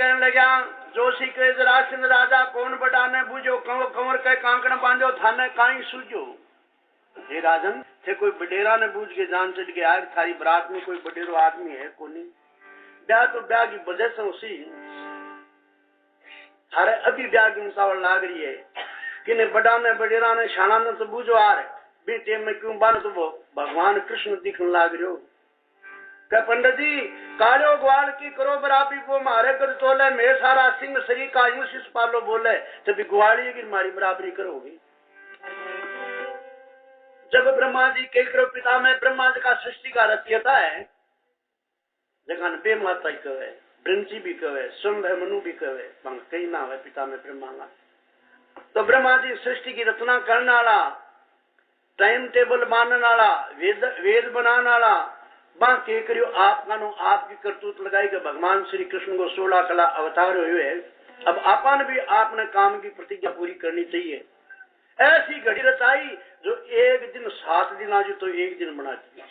कहने लगा जोशी के जरासिंद राजा कौन बडाने बुझो कंवर के कांकड़ बांधो थाने काई सूझो। हे राजन थे कोई बडेरा ने बूझ के जान चढ़ के आग थारी बरात में कोई बडेरो आदमी है कोनी ब्याह तो ब्याह की वजह से उसी थारे अभी ब्याह की मुसावल लाग रही है किने बड़ा ने बडेरा ने शाना ने तो बूझो आ रहे भी टेम में क्यों बान तो वो भगवान कृष्ण दिखने लाग रहे हो क्या पंडित जी कालो ग्वाल की करो बराबरी वो मारे कर तोले मैं सारा सिंह शरीर का यूं शिष पालो बोले तभी ग्वाली की मारी बराबरी करोगी। जब ब्रह्मा जी के करो पिता में ब्रह्मा जी का सृष्टि का रचयिता है जगह बे माता ही कहे ब्रंची भी कहे स्वयं है मनु भी कहे कई नाम है पिता में ब्रह्मा का। तो ब्रह्मा जी सृष्टि की रचना करने वाला टाइम टेबल मानने वाला वेद बनाने वाला बाकी करियो आपका नो आपकी करतूत लगाई के भगवान श्री कृष्ण को 16 कला अवतार हुए। अब आपन भी आपने काम की प्रतिज्ञा पूरी करनी चाहिए। ऐसी घड़ी रचाई जो एक दिन 7 दिन आज तो एक दिन बनाती।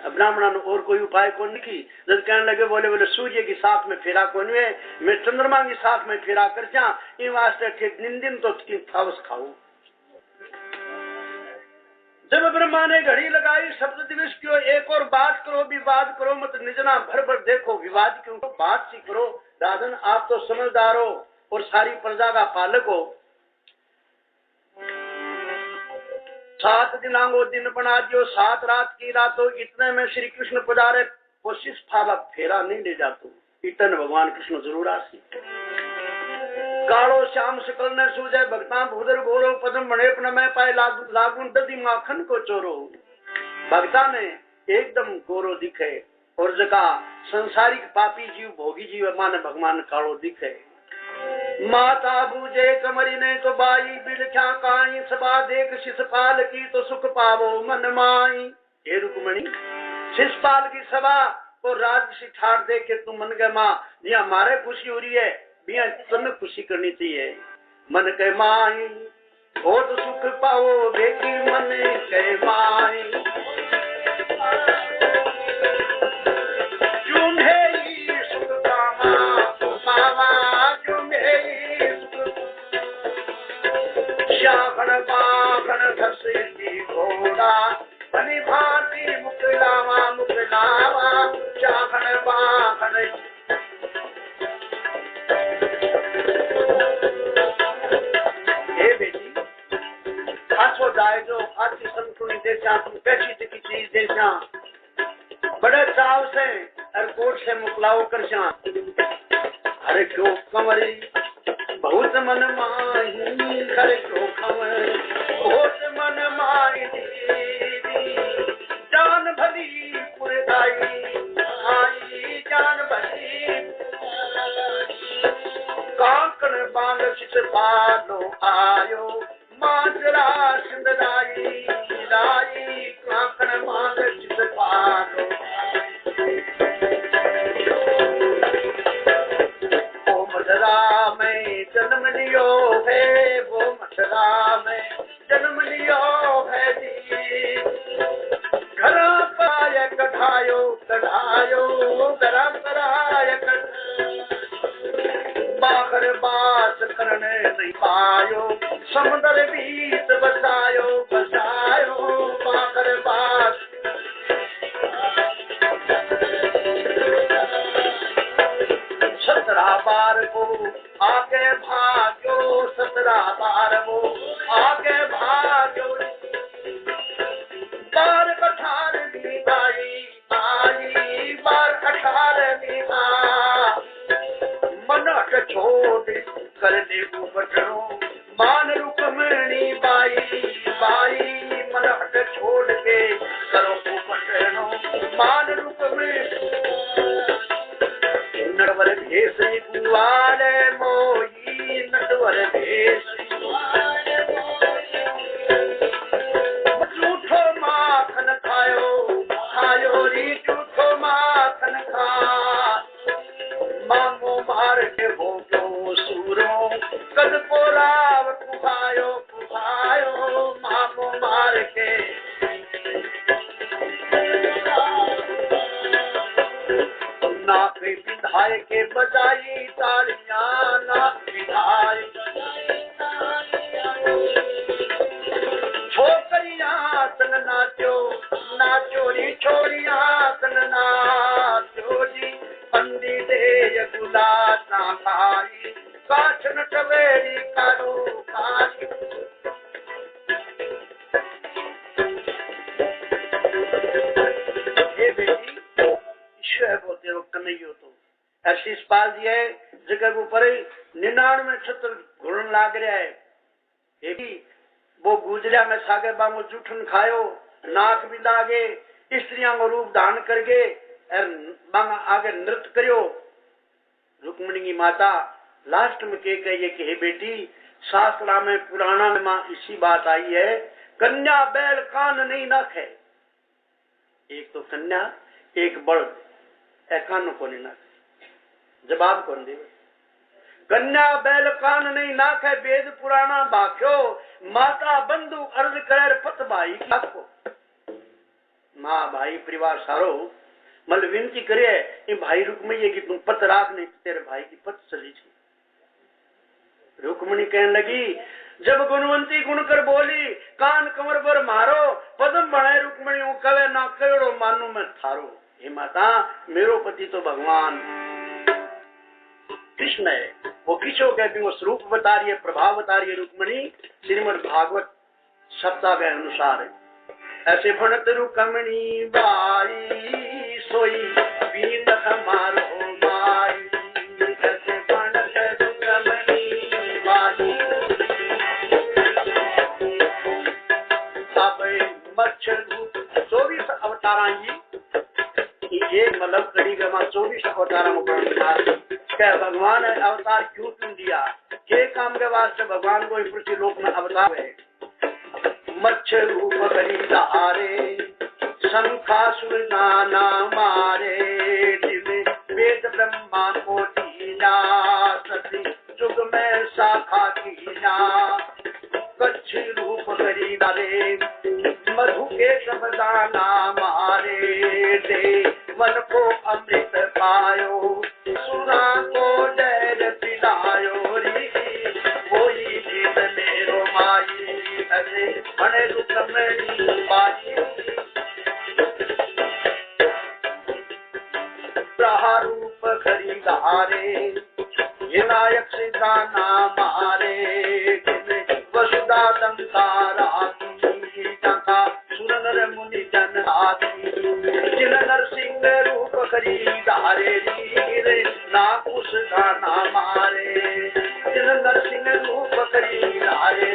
ब्राह्मणा ने और कोई उपाय कौन की जब कहने लगे बोले बोले सूर्य की साथ में फेरा कौन हुए मैं चंद्रमा की साथ में फेरा कर जा इन वास्ते दिन तो थावस खाऊ। जब ब्रह्मा ने घड़ी लगाई शब्द दिवस क्यों एक और बात करो विवाद करो मत निजना भर भर देखो विवाद क्यों बात सी करो। राजन आप तो समझदार हो और सारी प्रजा का पालक हो। 7 दिनांगो दिन बना दियो 7 रात की रातों इतने में श्री कृष्ण पधारे कोशिश फाला फेरा नहीं ले जातो इतने भगवान कृष्ण जरूर आसी। कालो श्याम शुक्ल ने सूझे भक्ता भूदर गोरो पदम बनेपन में पाए लागू दधी माखन को चोरो। भक्ता ने एकदम गोरो दिखे और जगह संसारिक पापी जीव भोगी जीव माने भगवान कालो दिखे। माता बूझे कमरी ने तो बाई बिलख्या काई सभा देख शिषपाल की तो सुख पावो मन माई। हे रुक्मणी शिषपाल की सभा और राजसी ठाट दे के तुम मन गए माँ जी हमारे खुशी हो रही है बिया तुम्हें खुशी करनी चाहिए। मन के माई बहुत सुख पाओ बेटी मन के माई सुख पावा श्याखण बाखण धसे घोड़ा बनी भांति मुकलावा श्याखण बाखण जाए जो अच्छी संतुलित देशा तुम कैसी की चीज देशा बड़े चाव से एयरपोर्ट से मुकलाओ कर अरे क्यों कंवरी बहुत मन माही अरे क्यों कंवरी बहुत मन माही जान भली पुरदाई आई जान भली कांकण बांग चित पालो आयो माजरा सिंधराई राई कांकण मांग चित पालो वो मथुरा में जन्म लियो है वो मथुरा में जन्म लियो है जी घर पाय कढ़ायो घर कराय बाखर बास करने नहीं पायो समुद्र बीच बसायो बाखर बास सतरा बार को आगे भाग्यो 17 बार वो आगे भाग्यो बार 18वीं आई बार 18वीं मन छोड़ करने को बटनो मान रुक्मणी बाई मन हट छोड़ के करो को बटनो मान रुक्मणी नटवर भेष गुआले मोही नटवर भेष झूठो माखन खायो री झूठो माखन खा मांगो मार के भोगो सूरो कद को राव कुभायो मांगो मार के नाक विधाय के बजाई तालियां ना विधाय छोकरियां संग नाचो नाचो री छोरियां संग नाचो जी पंडित यगुला ना खाई काछ न टवेरी करो काछ ये बेटी ईश्वर बोलते हो कन्हैयो तो ऐसी पाल दिया है जगह ऊपर 99 छत्र घुड़न लाग रहा है ये भी वो गुजरिया में सागे बामो जूठन खायो नाक भी लागे स्त्रियों को रूप धारण करके आगे नृत्य करियो रुक्मिणी की माता लास्ट में कह गई है कि हे बेटी शास्त्रा में पुराना में इसी बात आई है कन्या बैल कान नहीं नख है एक तो कन्या एक बड़ कान को नहीं नख जवाब कौन दे कन्या बैल कान नहीं नाक है वेद पुराना बाख्यो माता बंधु अर्ज कर पत भाई को माँ भाई परिवार सारो मल विनती करे ये भाई रुक्मणी की तुम पत राख नहीं तेरे भाई की पत चली थी रुक्मणी कहने लगी जब गुणवंती गुण कर बोली कान कमर पर मारो पदम बने रुक्मणी कवे ना करो मानू मैं थारो हे माता मेरो पति तो भगवान कृष्ण है वो किसो कहती वो स्वरूप बता रही है प्रभाव बता रही है रुक्मणी श्रीमद् भागवत सप्ताह के अनुसार है ऐसे भणत रुक्मणी बाई सोई बीन मारो माई ऐसे भणत रुक्मणी बाई अब मच्छर 24 अवतारा एक मतलब कड़ी का 24 अवतारा क्या भगवान अवतार क्यों दिया ये काम के वास्ते भगवान को पृथ्वी लोक में अवतार है मच्छर रूप खरीदारे शंखासुर नाना मारे वेद ब्रह्मा को दीना सती जुग में शाखा कीना कच्छ रूप खरीदारे मधु के शब्दाना मारे दे मन को अमृत पायो सुरा को डर पिलायो री कोई जीत मेरो माई अरे बड़े रुक्मणी बाई रूप खरीदारे ये नायक से गाना मारे वसुधा संसारा सुर नर मुनि जन आती जिन नरसिंह रूप खरीदारे रे नाकुश गाना मारे जिन नरसिंह रूप खरीदारे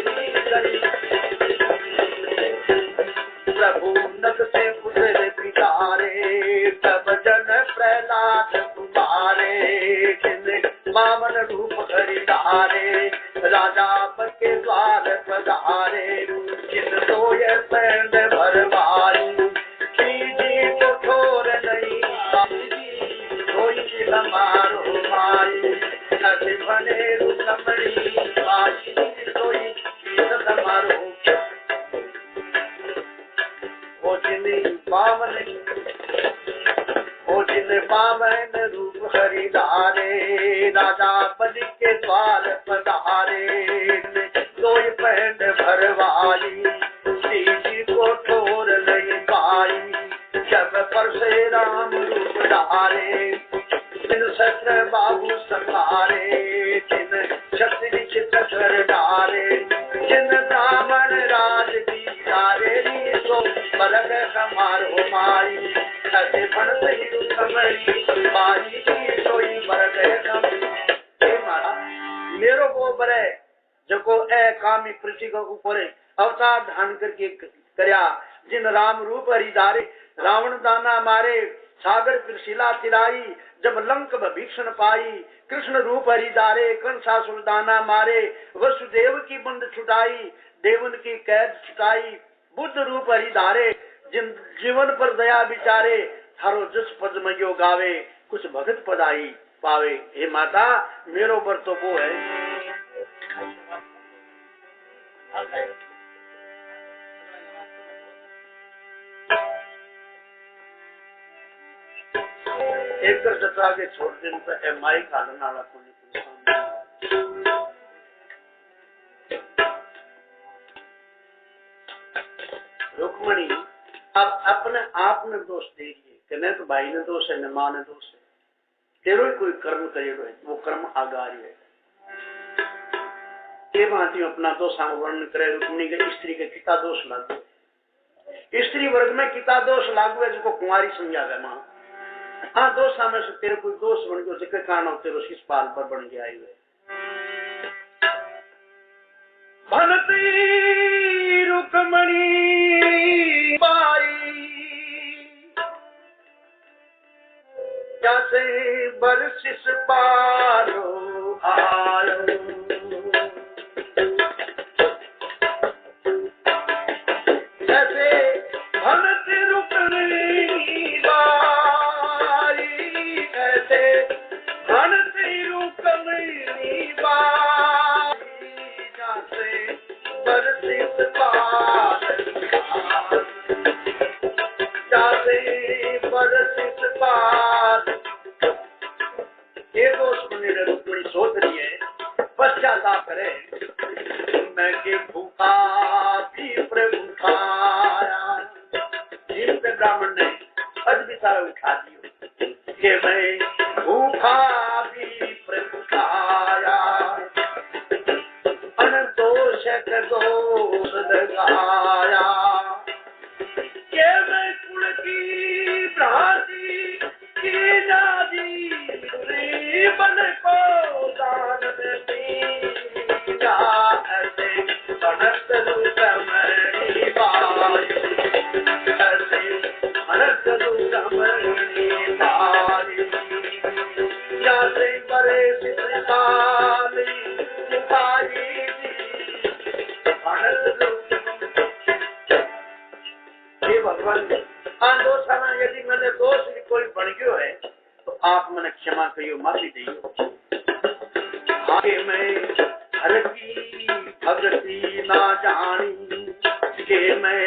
प्रभु नक से उतर पितारे तब जन प्रहलाद कुमारे जिन मामन रूप खरीदारे राजा पर के द्वार पधारे जिन सोय पैंड भरवाई जी को छोड़ नहीं कोई हमारो माई नदी बने रुक्मणी बाई कोई हमारो जिन पावन रूप खरीदारे राजा बलि के द्वार पधारे सोई पैंड भरवाई श्री जी को ठोर नहीं पाई जब पर से राम रूप धारे जिन शस्त्र बाबू संभारे जिन शक्ति चित्र डारे जिन ब्राह्मण राज दीदारे सो बलग हमारो माई ऐसे बनत ही रुक्मणी बाई सोई बलग हम मारा मेरो को बरे जको ए कामी पृथ्वी के ऊपर अवतार धारण करके करया जिन राम रूप हरिदारे रावण दाना मारे सागर फिर शिला तिराई जब लंक भीषण पाई कृष्ण रूप हरिदारे कंसासुर दाना मारे वसुदेव की बंद छुटाई देवन की कैद छुटाई बुद्ध रूप हरिदारे जिन जीवन पर दया विचारे थारो जस पद में यो गावे कुछ भगत पदाई पावे हे माता मेरो बर तो वो है एक कर जतरा के छोड़ दिन तो ए माई खालन वाला कोई रुक्मणी अब अपने आप ने दोष दे दिए कि न तो भाई ने दोष है न मां ने दोष है, तेरो कोई कर्म करेगा वो कर्म आगारी है। ये भांति अपना दोष वर्णन करे रुक्मणी के स्त्री के किता दोष लागू, स्त्री वर्ग में किता दोष लागू है जिसको कुंवारी समझावे मां। हाँ दोष में से तेरे कोई दोष बन गयो जिसके कारण तेरे शिषपाल पर बन गया हुए भनती रुक्मणी बाई जैसे बरसिस पालो आयो जैसे भनती रुक्मणी बाई ऐसे भनती रुक्मणी बाई जैसे बरसिस पालो जैसे बरसिस पालो। ये दोष बने रुक्मणी सोच रही है पश्चाताप करे मैं के भूखा भी प्रभु खाया जिन पे ब्राह्मण ने अद्विता उठा दियो कि मैं भूखा भी प्रभु खाया अनदोष का दोष लगाया के मैं कुल की भ्रांति की नादी बन को दान दीना ऐसे अनंत रुक्मणी बाई ऐसे अनंत रुक्मणी बाई जैसे बरे शिषपाली बाई अनंत हे भगवान दोषाना यदि मैंने दोष भी कोई बन गयो है तो आप मैंने क्षमा करियो माफी दियो आगे मैं हर की भगती ना जानी के मैं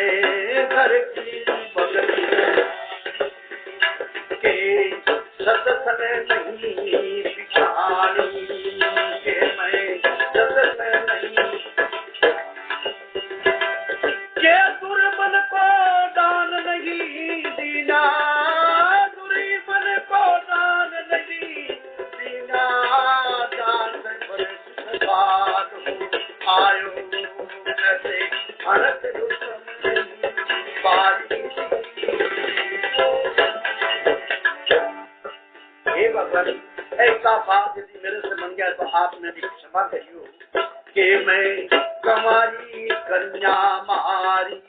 घर की भगती के सतसंग नहीं पिछानी के मैं सतसंग नहीं के दुर्बल को दान नहीं दीना दुर्बल को दान नहीं दीना दान आयो ऐसे भरत हे भगवान ऐसा बात यदि मेरे से बन गया तो आप मेरी क्षमा करियो कि मैं कमारी कन्या मारी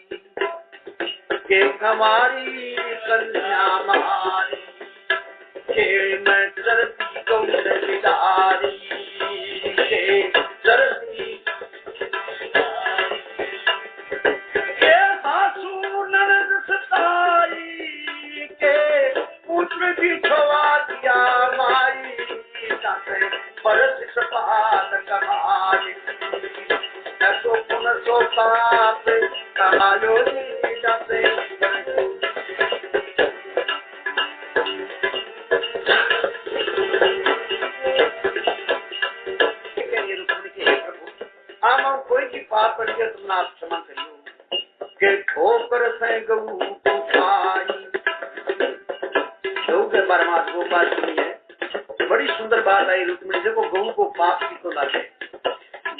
के कमारी कन्या मारी के मैं चरती गौरी के चरती के सासू ननद सताई के पुत्र भी छवा दिया माई जाते बरस सपाल कमाई ऐसो पुन सो पाप कमायो जाते कोई की पाप करिए तुमने आप क्षमा करियो के ठोकर से गऊ खाई गऊ के बारे में गोपाल सुनिए बड़ी सुंदर बात आई रुक्मिणी देखो गऊ को पाप की तो लगे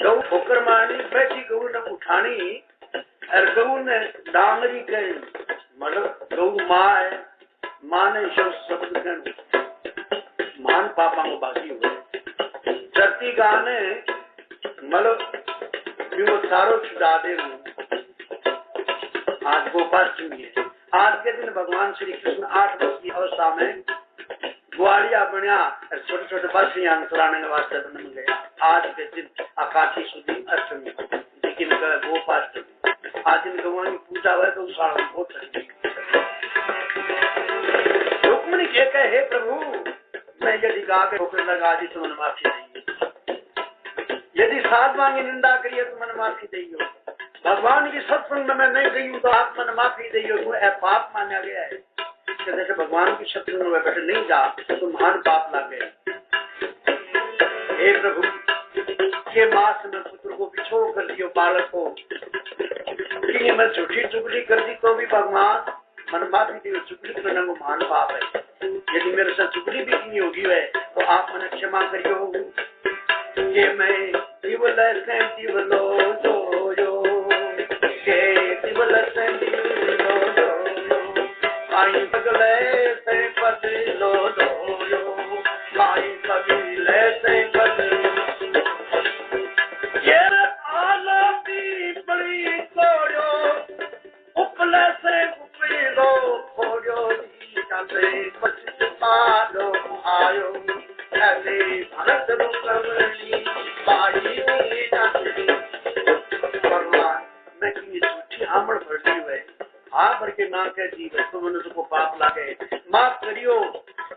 गऊ ठोकर मारनी बैठी गऊ ने उठानी और गऊ ने डांगरी के मतलब गऊ माँ है माँ ने शब्द कहू मान पापा को बाकी हुए धरती गाने मतलब वो सारो छुड़ा दे आज गोपाल सुनिए आज के दिन भगवान श्री कृष्ण 8 वर्ष की अवस्था में ग्वालिया बनिया छोटे छोटे बच्चियां चलाने वास्ते बन गया। आज के दिन आकाशी सुधी अष्टमी लेकिन गोपाष्टमी आज दिन भगवान की पूजा हुआ तो सारा बहुत रुक्मिणी कहते हे प्रभु मैं यदि गा के ठोकर लगा दी तो मैंने माफी नहीं यदि साध मांगी निंदा करिए तो मैंने माफी दियो भगवान की सत्संग में मैं नहीं गई तो आप मैंने माफी दियो पाप माना गया है कि जैसे भगवान की शत्रु में बैठे नहीं जा तो महान पाप लागे। हे प्रभु, के मास में पुत्र को बिछोड़ कर दियो बालक को, कि मैं झूठी चुगली कर दी तो भी भगवान मन माफी दी। चुगली करना वो महान पाप है। यदि मेरे साथ चुगली भी नहीं होगी वह तो आप मैंने क्षमा करियो। कि मैं दिवल से दिवलो जो के दिवल से दिवलो जो आई बगले से बदलो दो आई बगले से बदलो ये आलो दी बड़ी तोड़ो उपले से उपलो फोड़ो दी जाते पछित पालो आयो ऐसे भरत रुकमणी बाई दी जाते। भगवान मैं की झूठी आमड़ भर दी हुए हाँ भर के माँ के जीव तो मनुष्य को पाप लागे माफ करियो।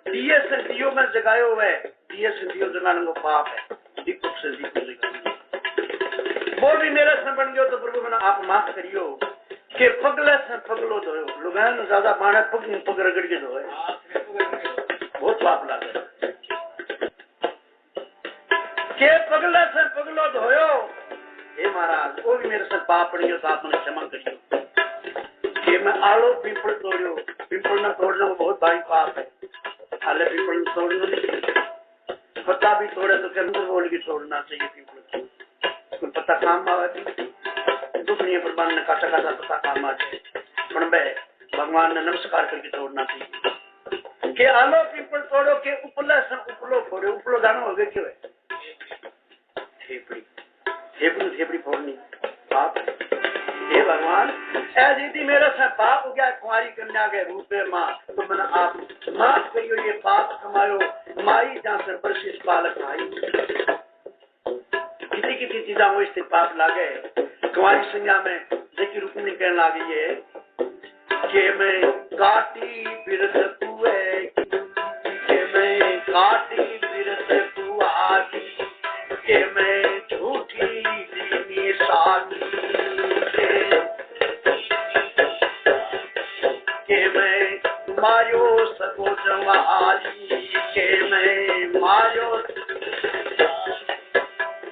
दिए से दियो में जगायो हुए दिए से दियो जगाने को पाप है। दीपक से दीपक जगाने वो भी मेरे से बन गयो तो प्रभु मैंने आप माफ करियो। के पगले से पगलो धोयो लोग ज्यादा पाने पग रगड़ के धोए बहुत पाप लागे। के पगले से पगलो धोयो हे महाराज वो भी मेरे से पाप पड़ियो तो आपने क्षमा करियो। कि मैं आलो पीपल तोड़ियो पीपल न तोड़ना बहुत भारी पाप है। आले पीपल न तोड़ना नहीं पत्ता भी तोड़े तो अंदर बोल के छोड़ना चाहिए। पीपल कोई पत्ता काम आवे दुखनीय प्रबंध ने काटा काटा पत्ता काम आ जाए भगवान ने नमस्कार करके तोड़ना चाहिए। कि आलो पीपल तोड़ो के उपला से उपलो फोड़ो उपलो दानो हो गए क्यों है थेपड़ी थेपड़ी थेपड़ी फोड़नी पाप। हे भगवान यदि मेरे से पाप हो गया कुंवारी कन्या के रूप में माँ तो मैंने आप माफ करियो ये पाप कमायो माई जहाँ से बरसिस बालक आई किसी किसी चीजा वो इससे पाप लागे। कुंवारी संज्ञा में देखिए रुकनी कहने लगी है कि मैं काटी बिरत कुए कि मैं काटी बिरत कुआ कि मैं झूठी दीनी सागी के मैं मायो सको जवाली के मैं मायो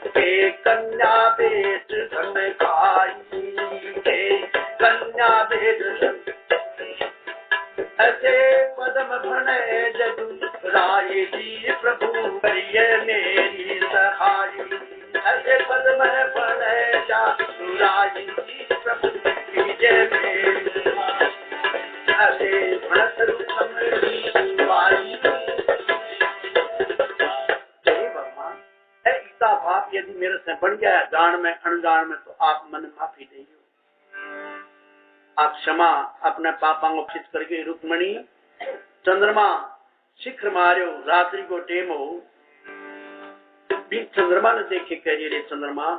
के कन्या बेच धन खाई के कन्या बेच ऐसे पदम भणे जदू राय जी प्रभु करिए मेरी सहाई ऐसे पदम भणे जादू राय जी प्रभु कीजिए मेरी ऐसे भरत रुकमणी बाई। जय भगवान इतना पाप यदि मेरे से बन गया जान में अनजान में तो आप मन माफी देंगे। आप क्षमा अपने पापा को खिंच करके रुक्मणी चंद्रमा शिखर मारियो रात्रि को टेम हो भी चंद्रमा ने देखे कह रे चंद्रमा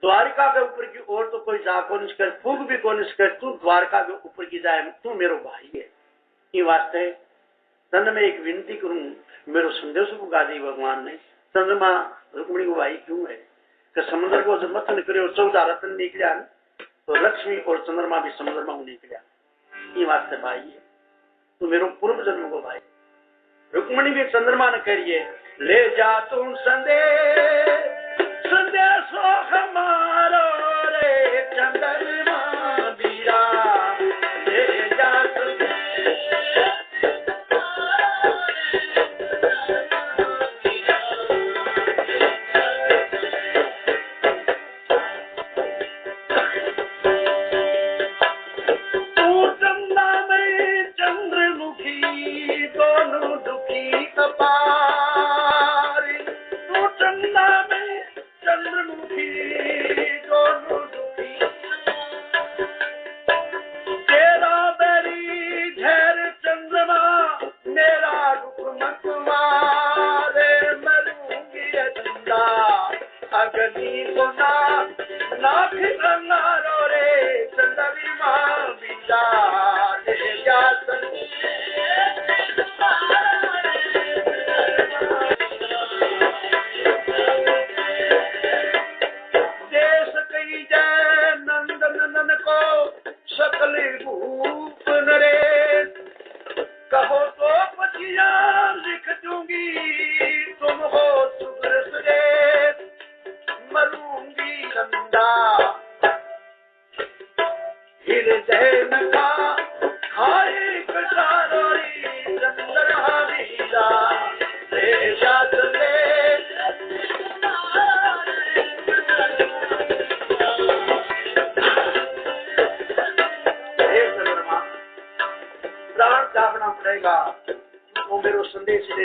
द्वारका के ऊपर की ओर तो कोई जा को निष्कर फूक भी को निष्कर तू द्वारका के ऊपर की जाए तू मेरो भाई है। ये वास्ते तन में एक विनती करूं मेरो संदेश को गा दी भगवान ने चंद्रमा रुक्मणी को भाई क्यों है कि समुद्र को जब मथन करे 14 रत्न निकलिया तो लक्ष्मी और चंद्रमा भी समुद्र में निकलिया। ये वास्ते भाई है तू मेरो पूर्व जन्म को भाई। रुक्मणी भी चंद्रमा ने करिए ले जा तुम संदेश संदेश हमारो रे चंद्रमा बीरा ले जा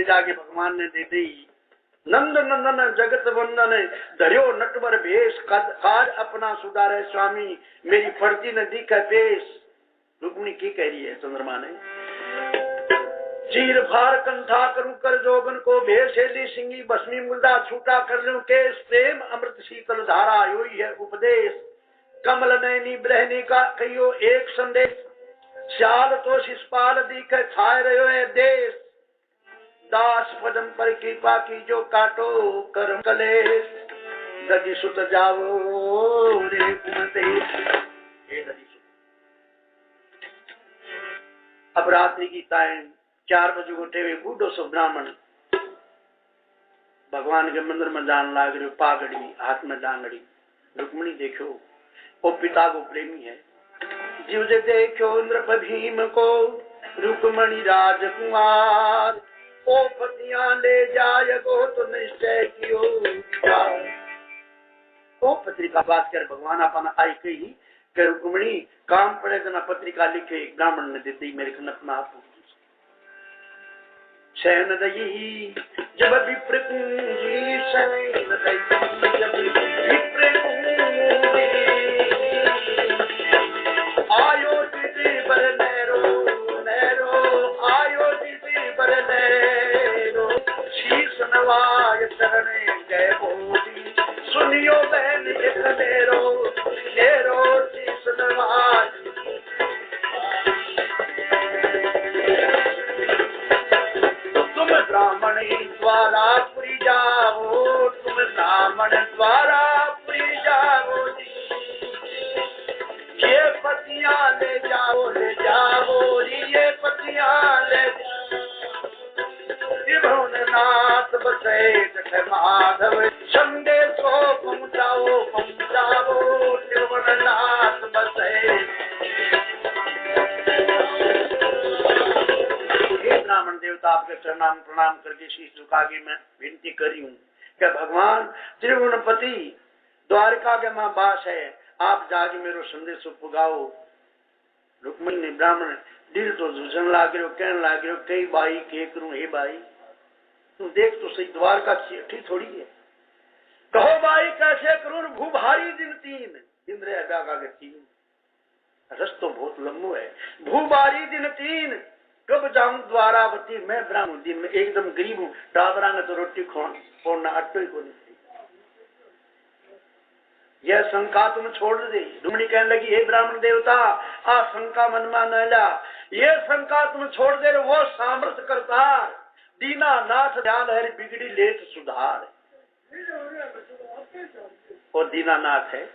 जाके भगवान ने दे दी। नंद नंदन जगत वंदन धर्यो नटवर भेष, काज अपना सुधारे स्वामी, मेरी फर्जी न दिखे पेश। रुक्मिणी की कह रही है चंद्रमा ने, चीर फार कंठा करूं कर जोगन को, भेषेली सिंगी भस्मी मुर्दा छूटा कर लूं केश, प्रेम अमृत शीतल धारा योई है उपदेश, कमल नैनी ब्रहणी का कहियो एक संदेश, श्याल तो शिषपाल दिखे छाए रहो है देश, दास पदम पर कृपा की जो काटो कर्म कलेश, दधि सुत जाओ रे कुमते। अब रात्रि की टाइम 4 बजे उठे हुए बूढ़ो सो ब्राह्मण भगवान के मंदिर में जान लाग रहे, पागड़ी हाथ में डांगड़ी। रुक्मिणी देखो वो पिता को प्रेमी है, जीव जे देखो नृप भीम को, रुक्मिणी राजकुमार, ओ पतियां ले जाय गो तो निश्चय कियो विचार। तो पत्रिका बात कर भगवान अपन आई कही कि रुक्मिणी काम पड़े जना पत्रिका लिखे ब्राह्मण ने देती मेरे कनक में आप शयन दई जब विप्र कुंजी, शयन दई जब विप्र कुंजी, आयोजित बर नैरो नैरो, आयोजित बर नैरो, शीश नवाय चरणे जय बोली, सुनियो बहन एक नेरो नेरो, शीश नवाय। तुम ब्राह्मण द्वारा पुरी जाओ, तुम ब्राह्मण द्वारा पुरी जाओ, ये पतियां ले जाओ ये पतियां ले जाओ, नाथ बसे जठ माधव, संदेशो पहुंचाओ पहुंचाओ, नाथ बसे। ब्राह्मण देवता आपके चरणाम प्रणाम करके शीश झुका के मैं विनती करी हूँ कि भगवान त्रिभुवनपति द्वारका के माँ बास है, आप जाके मेरो संदेश पुगाओ। रुक्मिणी ने ब्राह्मण दिल तो झुझन लाग रहे, कहने लाग रहे, कई बाई के करूं हे बाई, तू देख तो सही द्वारका चिट्ठी थोड़ी है, कहो बाई कैसे करूं, भूभारी दिन 3 इंद्रिया जागा के 3, रस्तो बहुत लंबो है, भूभारी दिन 3, कब जाऊं द्वारावती, मैं ब्राह्मण दिन में एकदम गरीब हूँ, टाबरा ने तो रोटी खोना अट्टो ही को नहीं। यह शंका तुम छोड़ दे। रुक्मिणी कहने लगी हे ब्राह्मण देवता, आ शंका मन में न ला, ये शंका तुम छोड़ दे, वो सामर्थ करतार, दीना नाथ दयाल हरि बिगड़ी लेत सुधार। वो दीनानाथ है,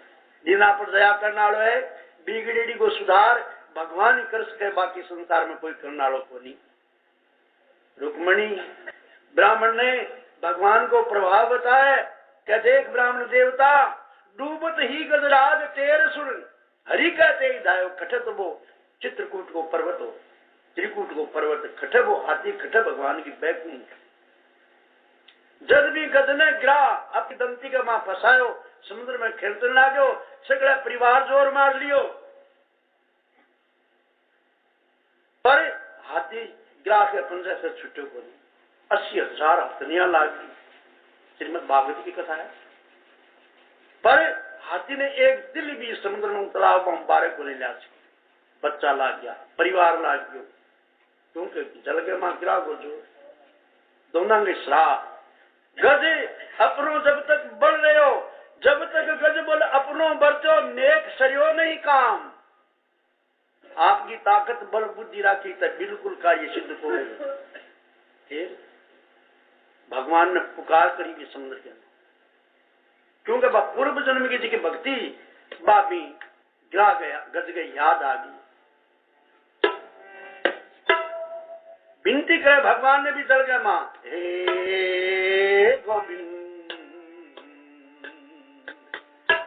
दीना पर दया करने वालों है, बिगड़ी को सुधार भगवान ही कर सके, बाकी संसार में कोई करने वालों को नहीं। रुक्मिणी ब्राह्मण ने भगवान को प्रभाव बताया, कहते एक ब्राह्मण देवता डूबत ही गजराज तेर सुन, हरि कहते ही दायो खटत वो, चित्रकूट को पर्वत हो, त्रिकूट को पर्वत खट वो, हाथी खट भगवान की बैकुंठ। जब भी गज ने गिरा अपनी दंती का मां फंसायो, समुद्र में खेलते लागो, सगड़ा परिवार जोर मार लियो, पर हाथी गिरा के पंजे से छुट्टे को 80,000 हथनियां लागी। श्रीमद् भागवत की कथा है, पर हाथी ने एक दिल भी समुद्र में तालाब में बारे को नहीं लिया, बच्चा लाग गया, परिवार लाग गयो, क्योंकि जल के मां गिरा को जो दोनों के श्राप। गज अपनो जब तक बढ़ रहे हो, जब तक गज बोल अपनो बढ़ते नेक सरियो नहीं काम, आपकी ताकत बल बुद्धि राखी तक बिल्कुल कार्य सिद्ध हो गए। भगवान ने पुकार करी भी समुद्र के अंदर, क्योंकि पूर्व जन्म की जी भक्ति बाबी गिरा गया, गज गई, याद आ गई, विनती करे भगवान ने भी चल गया मां, हे गोविंद।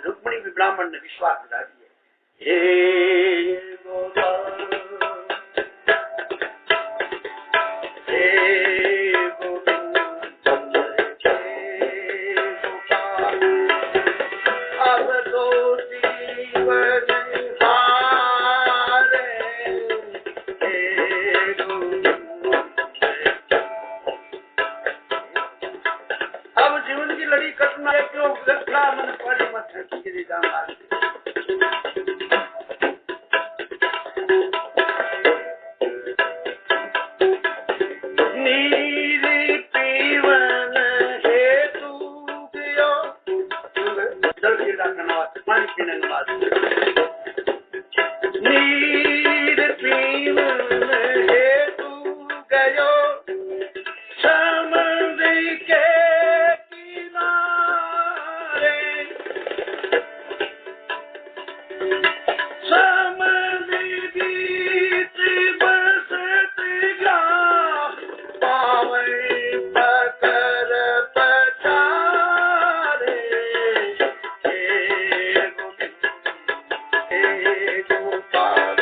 रुक्मिणी भी ब्राह्मण ने विश्वास दिला दिया, हे गोविंद, हे गोविंद, अब तो जीवन जीवन की लड़ी कटना है क्यों गठला मन पड़े मत है तुझे जान नीर पीवन हेतु गयो जल पीड़ा करना पानी पीने के बाद नीर पीवन हेतु गयो समुद्र के किनारे समुद्र बीच बसत ग्राम पावे पकर पचारे हे गोपाल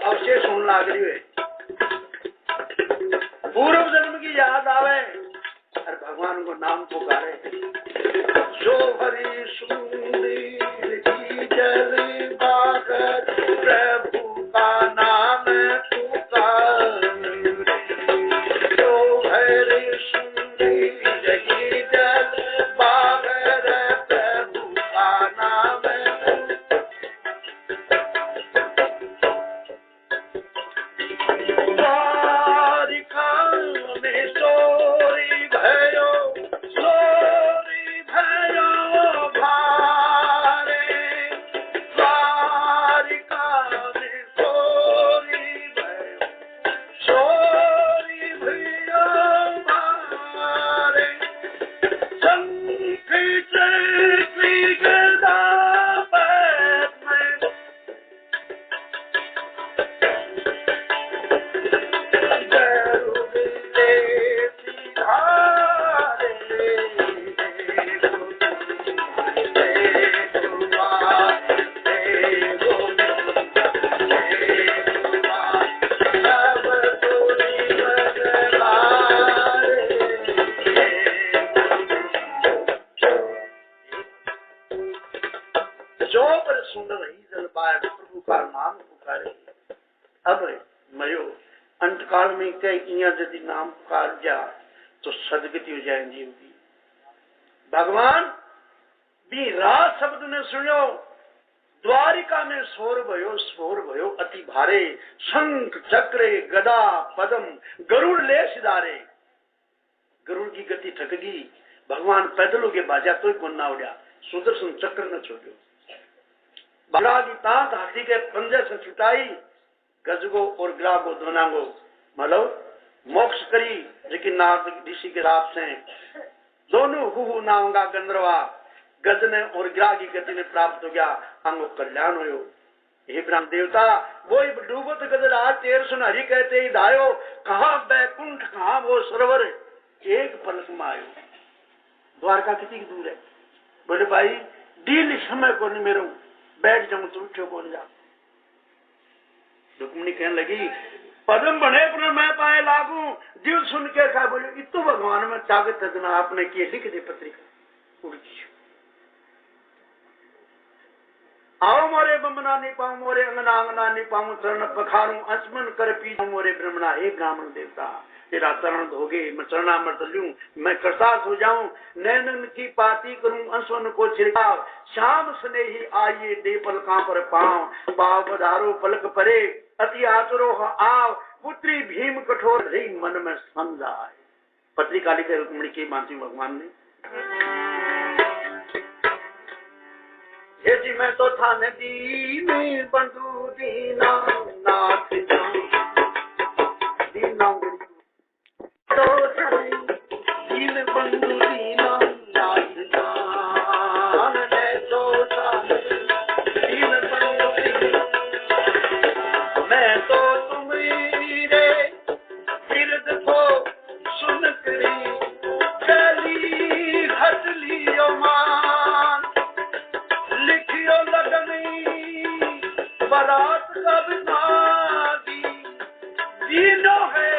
अवशेष होने लग रही है पूर्व जन्म की याद आवे और भगवान को नाम पुकारे जो हरि सुंदर की जल बागर प्रभु का नाम पुकारे जो हरि सुंदर की जल बागर प्रभु का नाम अंतकाल में कई यदि नाम पुकार जा तो सदगति हो जाए जीव की। भगवान भी रात शब्द ने सुनो द्वारिका में शोर भयो अति भारे शंख चक्रे गदा पदम गरुड़ ले सिधारे। गरुड़ की गति थक गई, भगवान पैदलों के बाजा तो कौन ना उड़ा, सुदर्शन चक्र न छोड़ो, बड़ा की तांत हाथी के पंजे से छुटाई, गजगो और ग्रागो दोनागो मतलब मोक्ष करी लेकिन नारद ऋषि के राप से दोनों हु नावंगा गंधर्वा गजने और गिरा की गति में प्राप्त हो गया, अंगो कल्याण हो। हे ब्रह्म देवता वो डूबत गजराज तेर सुन हरि कहते ही धायो, कहा बैकुंठ कहा वो सरोवर, एक पलक में आयो। द्वारका कितनी दूर है? बोले भाई डील समय को नहीं मेरे बैठ जाऊं तो उठो कौन जा। रुक्मिणी कहने लगी पदम बने पर मैं पाए लागू, जीव सुन के कहा बोले इतो भगवान में ताकत है आपने किए लिख दे पत्रिका उड़ गई। आओ मोरे बमना नहीं पाऊं, मोरे अंगना अंगना नहीं पाऊं, चरण पखारूं अंशमन कर पी मोरे ब्रह्मणा। हे ब्राह्मण देवता तेरा चरण धोगे मैं चरणामृत लूं, मैं करतास हो जाऊं, नैनन की पाती करूं अंशवन को छिड़काव, शाम स्नेही आइए दे पलकां पर पांव, पाव पधारो पलक परे अति आतुरो आव, पुत्री भीम कठोर रही मन में समझाए। पत्रिका लिखे रुक्मिणी की मानसी भगवान ने जी मैं तो था नदी में बंधु दीना नाथ दीना तो दीन बंधु दीना नाथ तो था दीन बंधु मैं तो तुम्हारे बिरद को सुन करी चली हट लियो मान, लिखियो लगनी बारात कब नादी, दीनो है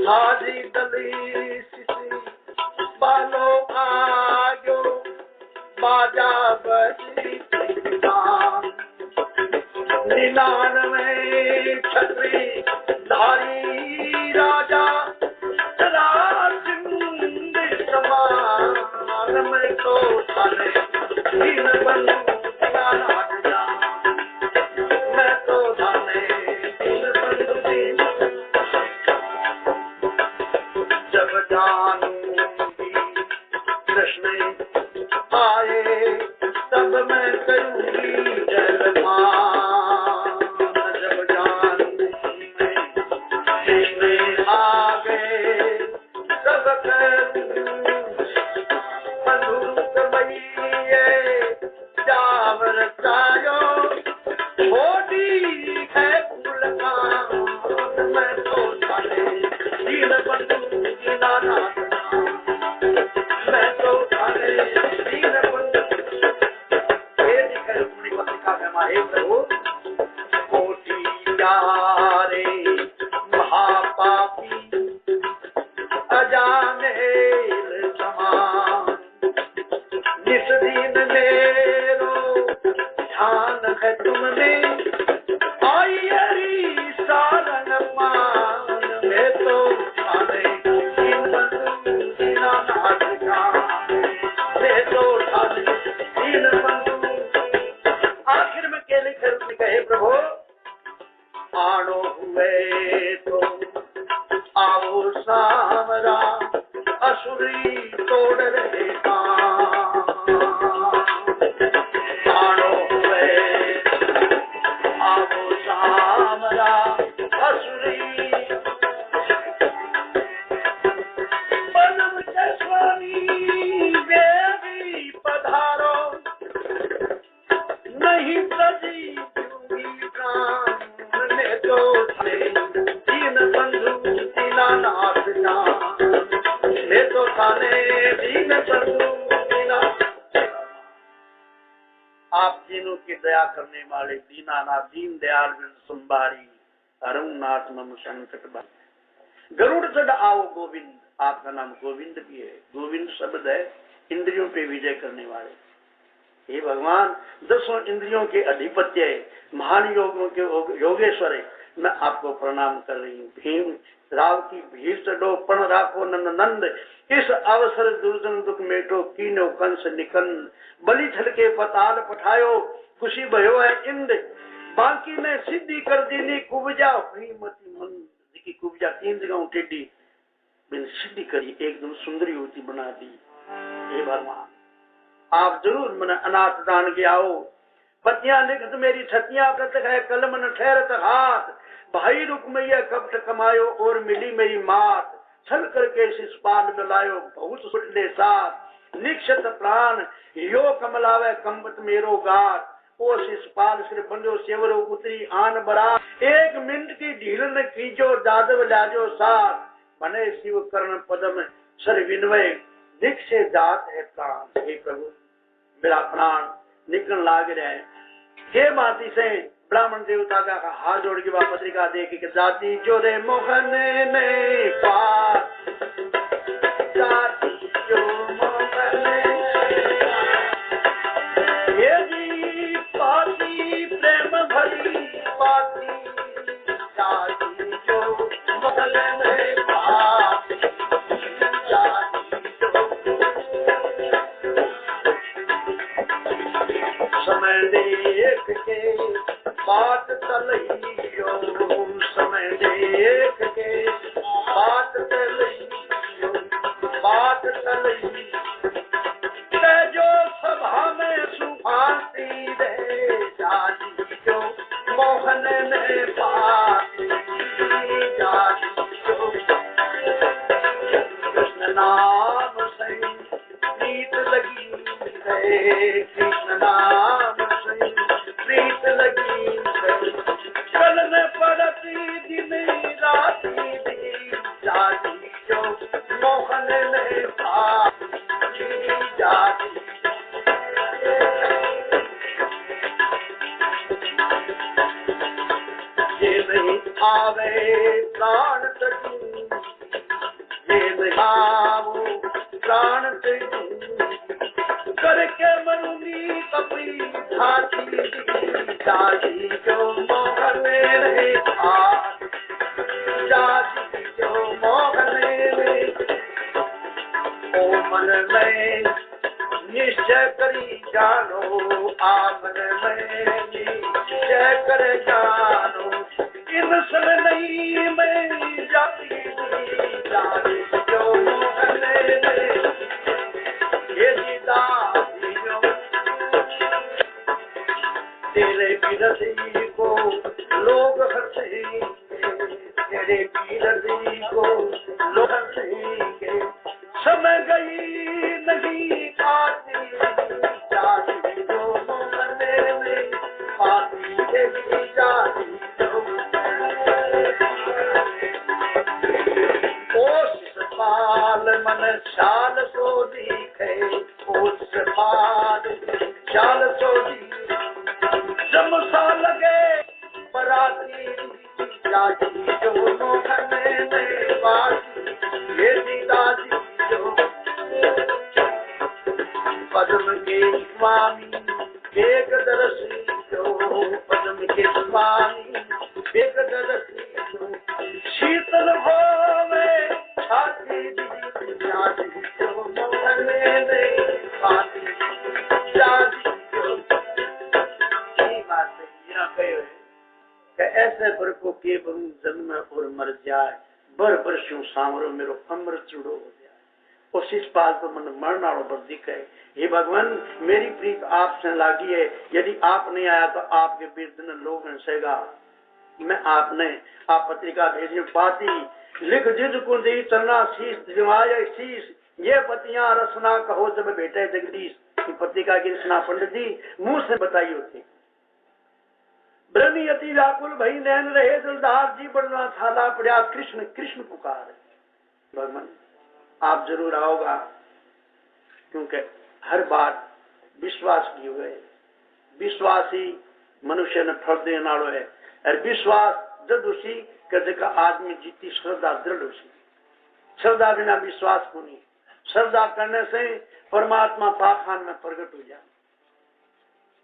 हाजी दली सिसी बालो आयो बाजा बजी 99 छत्री धारी राजा राजिंद समान में तो थाने दीन बंधु दीना जा मैं तो थाने दीन बंधु दीना जब जानूंगी कृष्ण आए तब मैं करूंगी जलमान जब जानूंगी कृष्ण आ गए तब करूंगी मधुर मैये जावर जायो होती है फूलकान मैं तो थाने दीन बंधु दीना मैं तो थाने दीन बंधु हे प्रभु कोटि प्यारे महापापी अजाने समान निस दिन मेरो ध्यान है तुमने आई हरी सारन मान मैं तो थाने दीन बंधु दीना नाथ मैं तो थाने दीन बंधु आखिर में केले खरूद कहे प्रभु आड़ो हुए तो आओ सामरा असुरी तोड़ रहे आड़ो हुए आओ सामरा असुरी पदम के स्वामी देवी पधारो नहीं प्रजी दूंगी प्राण में तो थाने दीन बंधु दीना नाथ मैं तो थाने दीन बंधु दीना आप तीनों की दया करने वाले दीनानाथ दीन दयाल संभारी अरुणनाथ मम संकट बन गरुड़ चढ़ आओ गोविंद आपका नाम गोविंद भी है गोविंद शब्द है इंद्रियों पे विजय करने वाले हे भगवान 10 इंद्रियों के अधिपत्य महान योगों के योगेश्वर है मैं आपको प्रणाम कर रही हूँ भीम राव की भीड़ चढ़ो पण राखो नंद नंद इस अवसर दुर्जन दुख मेटो कीनो कंस निकंद बलि छल के पताल पठायो खुशी भयो है इंद बाकी ने सिद्धि कर दीनी कुबजा हुई मती मन की कुबजा 3 जगह टेढ़ी मैंने सिद्धि करी एकदम सुंदरी होती बना दी हे भगवान आप जरूर मन अनाथ दान के आओ पतियां लिखत मेरी छतियां प्रतक है कलम न ठहरत हाथ भाई रुकमैया कपट कमायो और मिली मेरी मात छल करके शिषपाल मिलायो बहुत सुटले साथ निक्षत प्राण यो कमलावे कंबत मेरो गात ओ शिषपाल सिर बंधो सेवरो उतरी आन बरा 1 मिनट की ढील न कीजो दादव लाजो साथ बने शिव कर्ण पदम सर विनवय दिख से जात है प्राण हे प्रभु मेरा प्राण निकल लाग रहा है हे माती से ब्राह्मण देवता का हाथ जोड़ के बाद पत्रिका दे के जाति जो रे मोहन ने पार जाति जो मोहन ये जी पाती प्रेम भरी पाती जाति जो मोहन ने पार समय देख के बात चलियो समय देख के बात चलियो बात चली जो सभा में सुभाती रे जाती जो मोहन ने पाती जाती जो कृष्ण नाम से प्रीत लगी रे कृष्ण नाम से प्रीत लगी कल न पड़ती दिन राती दी जाती जो मोहन ने पाती जाती ये नहीं आवे प्राण तटी आओ प्राण से करके मरूंगी कपड़ी झांसी जाजी जो मोहन रहे जाजी जो मोहन रहे ओ मन में निश्चय करी जानो आमन में निश्चय कर जानो इन सल नहीं मैं जाती जानी जो मोहन ये सीता तेरे बिरसी को लोग हंसेंगे तेरे बिरसी को लोग हंसेंगे समय गई नहीं आती जाती जो मोहन में पाती देवी जाती जो ओस पाल मन शाल सो दिखे ओस पाल शाल सो दिखे जमसा लगे बराती जाती जो मोहन में बाती ये सीता जी जो पद्म के स्वामी एक दर्शी जो पद्म के स्वामी एक दर्शी जो शीतल होवे छाती दी जाती जो मोहन में बाती जाती जो ऐसे बर को के बरू जन्म और मर जाए बर बरसों सांवरो मेरो अमृत चूड़ो हो जाए उस पाल तो मन मरण आड़ो बर दिखे हे भगवान मेरी प्रीत आपसे लागी है यदि आप नहीं आया तो आपके बिरदन लोग हंसेगा मैं आपने आप पत्रिका भेजी पाती लिख जिद को दी चलना शीश दिवाया शीश ये पतियां रसना कहो जब बेटे जगदीश पत्रिका की रचना पंडित जी मुंह से बताई होती ब्रह्मी अति व्याकुल भई नैन रहे दिलदार जी बढ़ना थाला पड़ा कृष्ण कृष्ण पुकार भगवान आप जरूर आओगा क्योंकि हर बात विश्वास की हुए विश्वासी मनुष्य ने फल देने वालों है और विश्वास जद उसी कहते का आदमी जीती श्रद्धा दृढ़ उसी श्रद्धा बिना विश्वास को नहीं श्रद्धा करने से परमात्मा पाखान में प्रकट हो जाए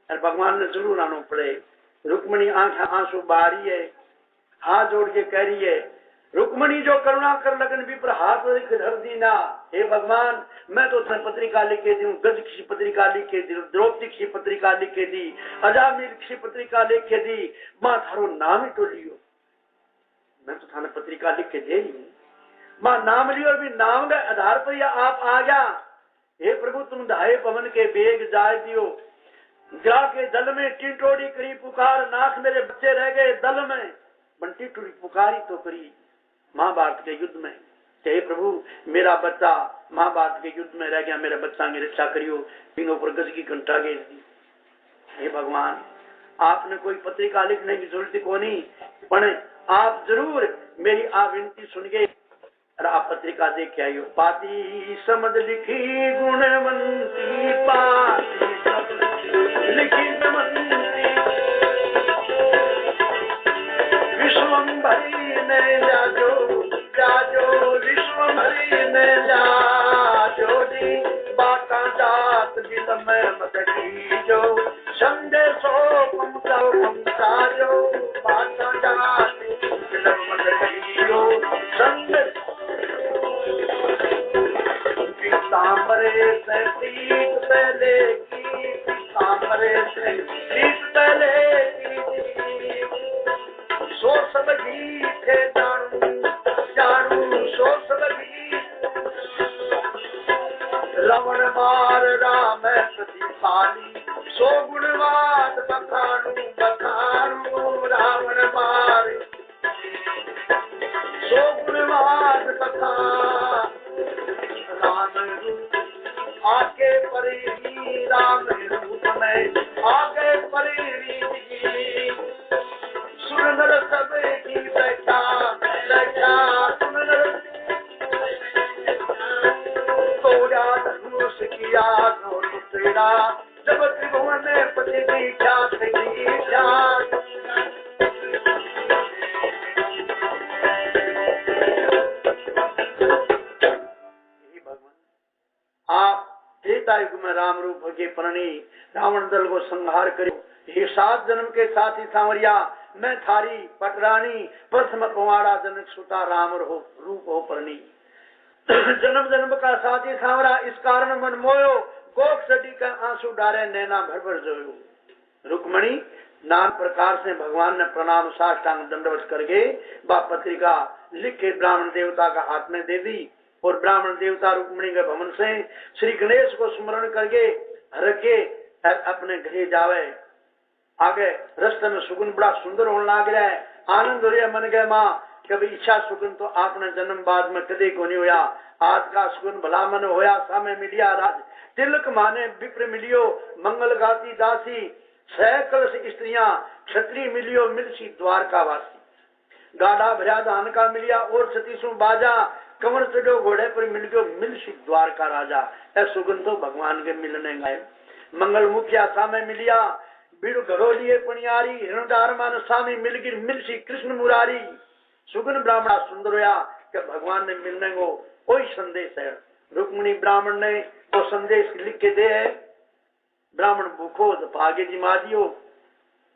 और भगवान ने जरूर आना पड़े रुक्मणी आंख आंसू बारी है हाथ जोड़ के कह रही है रुक्मणी जो करुणा कर लगन भी पर हाथ धर दी ना हे भगवान मैं तो तुम्हें पत्रिका लिख के दी हूँ गज की पत्रिका लिख के दी द्रौपदी की पत्रिका लिख के दी अजामिल की पत्रिका लिख के दी माँ थारो नाम ही तो लियो मैं तो थाने पत्रिका लिख के दे रही माँ नाम लियो और भी नाम के आधार पर या आप आ गया हे प्रभु तुम धाये पवन के बेग जाए दियो गिरा के दल में टिंटोड़ी करी पुकार नाथ मेरे बच्चे रह गए दल में बंटी टूरी पुकारी तो करी महाभारत के युद्ध में हे प्रभु मेरा बच्चा महाभारत के युद्ध में रह गया मेरे बच्चा की रक्षा करियो तीनों पर गज की घंटा गेज दी हे भगवान आपने कोई पत्रिका लिखने की जरूरत को नहीं पर आप जरूर मेरी आ विनती सुन गए और आप पत्रिका देख आइयो पाती समझ लिखी गुणवंती पाती लिखी गुणवंती विश्वम्भरी ने जाजो जाजो विश्वम्भरी ने जाजो जी बाका जात दिल में मत जो संदेशो पहुंचाओ बाका जात दिल में मत जो संदेश सांबरे से प्रीत पहले की सांबरे से प्रीत पहले की सो सब गीते जानू जानू सो सब गीत रावण मार राम प्रतिपाली सो गुणवाद बखानू बखानू रावण मार सो गुणवाद बखान आके परी राम रूप में आगे परी सुनर सब की बैठा बैठा सुनर तोड़ा धनुष किया नोट तेरा जब त्रिभुवन ने पति दीक्षा दीक्षा त्रेता युग में राम रूप के परणी रावण दल को संहार करो। हे 7 जन्म के साथी सांवरिया, मैं थारी पटरानी प्रथम पवाड़ा जनक सुता राम रूप हो परणी। जन्म जन्म का साथी सांवरा, इस कारण मन मोयो गोक सटी का आंसू डारे नैना भर भर जोयो। रुक्मणी नान प्रकार से भगवान ने प्रणाम साष्टांग दंडवत करके बा पत्रिका लिख के ब्राह्मण देवता का हाथ में दे दी और ब्राह्मण देवता रुक्मणी के भवन से श्री गणेश को स्मरण करके रखे अपने घर जावे। आगे रास्ते में सुगुन बड़ा सुंदर होने लग रहा है। आनंद हो रहा मन गए माँ, कभी इच्छा सुगुन तो आपने जन्म बाद में कदे को नहीं होया। आज का सुगुन भला मन होया, सामे मिलिया राज तिलक माने विप्र मिलियो, मंगल गाती दासी सैकल स्त्रियां क्षत्रिय मिलियो, मिलसी द्वारका वासी। गाढ़ा भरिया धान का मिलिया और सतीसु बाजा, कमर चढ़ो घोड़े पर मिल गयो, मिलसी द्वारका राजा। ऐ सुगन तो भगवान के मिलने गए। मंगल मुखिया सामे मिलिया, बीड़ घरोलिए पणियारी, हिरणदार मान स्वामी मिलगिर, मिलसी कृष्ण मुरारी। सुगन ब्राह्मणा सुंदर होया कि भगवान ने मिलने को कोई संदेश है। रुक्मणी ब्राह्मण ने वो संदेश लिख के दे है। ब्राह्मण भूखो तो भागे जी मारियो,